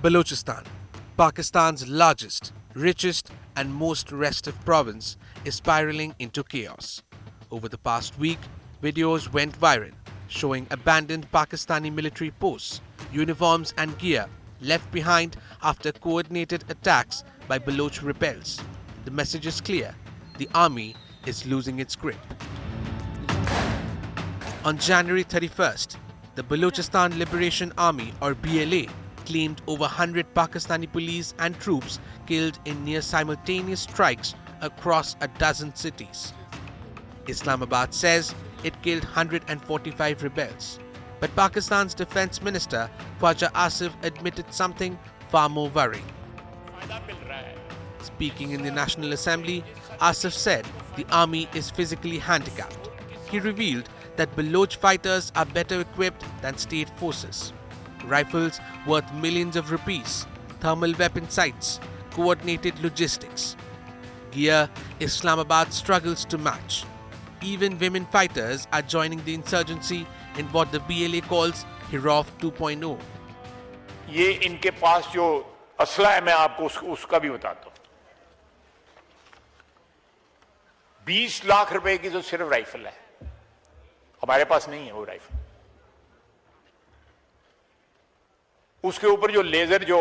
Balochistan, Pakistan's largest, richest and most restive province, is spiraling into chaos. Over the past week, videos went viral showing abandoned Pakistani military posts, uniforms and gear left behind after coordinated attacks by Baloch rebels. The message is clear: the army is losing its grip. On January 31st, the Balochistan Liberation Army or BLA claimed over 100 Pakistani police and troops killed in near simultaneous strikes across a dozen cities. Islamabad says it killed 145 rebels, but Pakistan's Defence Minister Khwaja Asif admitted something far more worrying. Speaking in the National Assembly, Asif said the army is physically handicapped. He revealed that Baloch fighters are better equipped than state forces. Rifles worth millions of rupees, thermal weapon sights, coordinated logistics. Gear Islamabad struggles to match. Even women fighters are joining the insurgency in what the BLA calls Hirov 2.0. ये इनके पास जो असला है मैं आपको उसका भी बताता हूं। 20 लाख रुपए की तो सिर्फ राइफल है, हमारे पास नहीं है वो राइफल। उसके ऊपर जो लेजर जो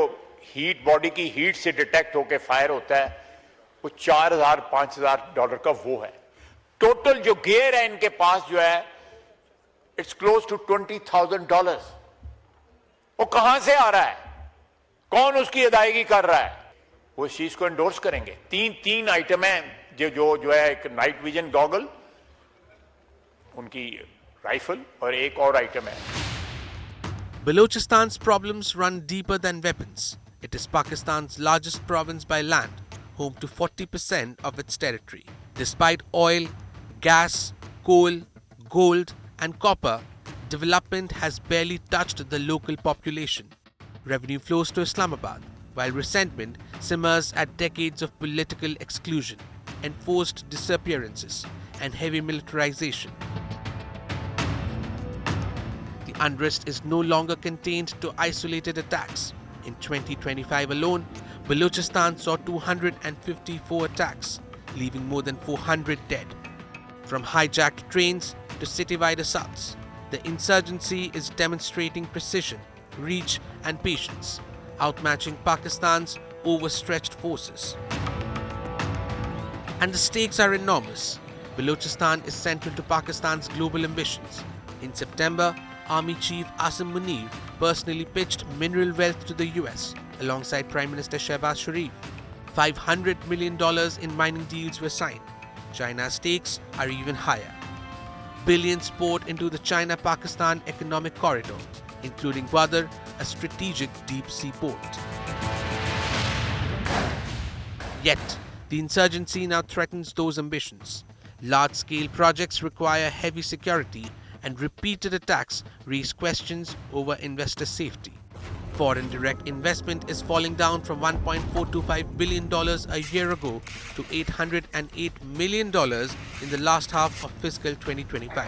हीट बॉडी की हीट से डिटेक्ट होकर फायर होता है वो $4,000-5,000 का वो है। टोटल जो गियर है इनके पास जो है इट्स क्लोज टू $20,000। वो कहां से आ रहा है, कौन उसकी अदायगी कर रहा है, वो इस चीज को एंडोर्स करेंगे। तीन आइटम है जो है एक नाइट विजन गॉगल, उनकी राइफल और एक और आइटम है। Balochistan's problems run deeper than weapons. It is Pakistan's largest province by land, home to 40% of its territory. Despite oil, gas, coal, gold and copper, development has barely touched the local population. Revenue flows to Islamabad, while resentment simmers at decades of political exclusion, enforced disappearances and heavy militarization. The unrest is no longer contained to isolated attacks. In 2025 alone, Balochistan saw 254 attacks, leaving more than 400 dead. From hijacked trains to citywide assaults, the insurgency is demonstrating precision, reach and patience, outmatching Pakistan's overstretched forces. And the stakes are enormous. Balochistan is central to Pakistan's global ambitions. In September, Army Chief Asim Munir personally pitched mineral wealth to the US alongside Prime Minister Shehbaz Sharif. $500 million in mining deals were signed. China's stakes are even higher. Billions poured into the China-Pakistan economic corridor, including Gwadar, a strategic deep-sea port. Yet, the insurgency now threatens those ambitions. Large-scale projects require heavy security, and repeated attacks raise questions over investor safety. Foreign direct investment is falling down from $1.425 billion a year ago to $808 million in the last half of fiscal 2025.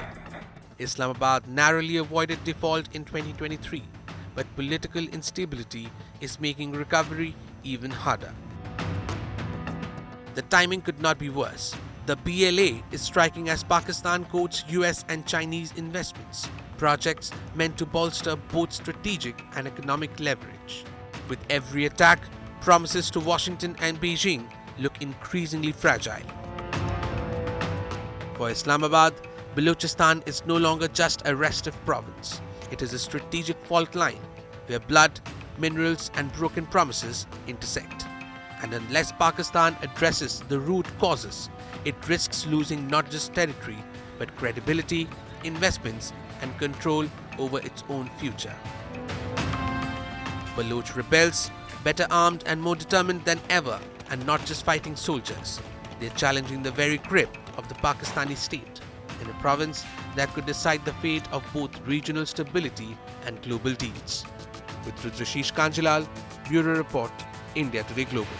Islamabad narrowly avoided default in 2023, but political instability is making recovery even harder. The timing could not be worse. The BLA is striking as Pakistan courts US and Chinese investments, projects meant to bolster both strategic and economic leverage. With every attack, promises to Washington and Beijing look increasingly fragile. For Islamabad, Balochistan is no longer just a restive province. It is a strategic fault line where blood, minerals and broken promises intersect. And unless Pakistan addresses the root causes, it risks losing not just territory, but credibility, investments, and control over its own future. Baloch rebels, better armed and more determined than ever, and not just fighting soldiers. They're challenging the very grip of the Pakistani state in a province that could decide the fate of both regional stability and global deals. With Rudrashish Kanjilal, Bureau Report, India Today Global.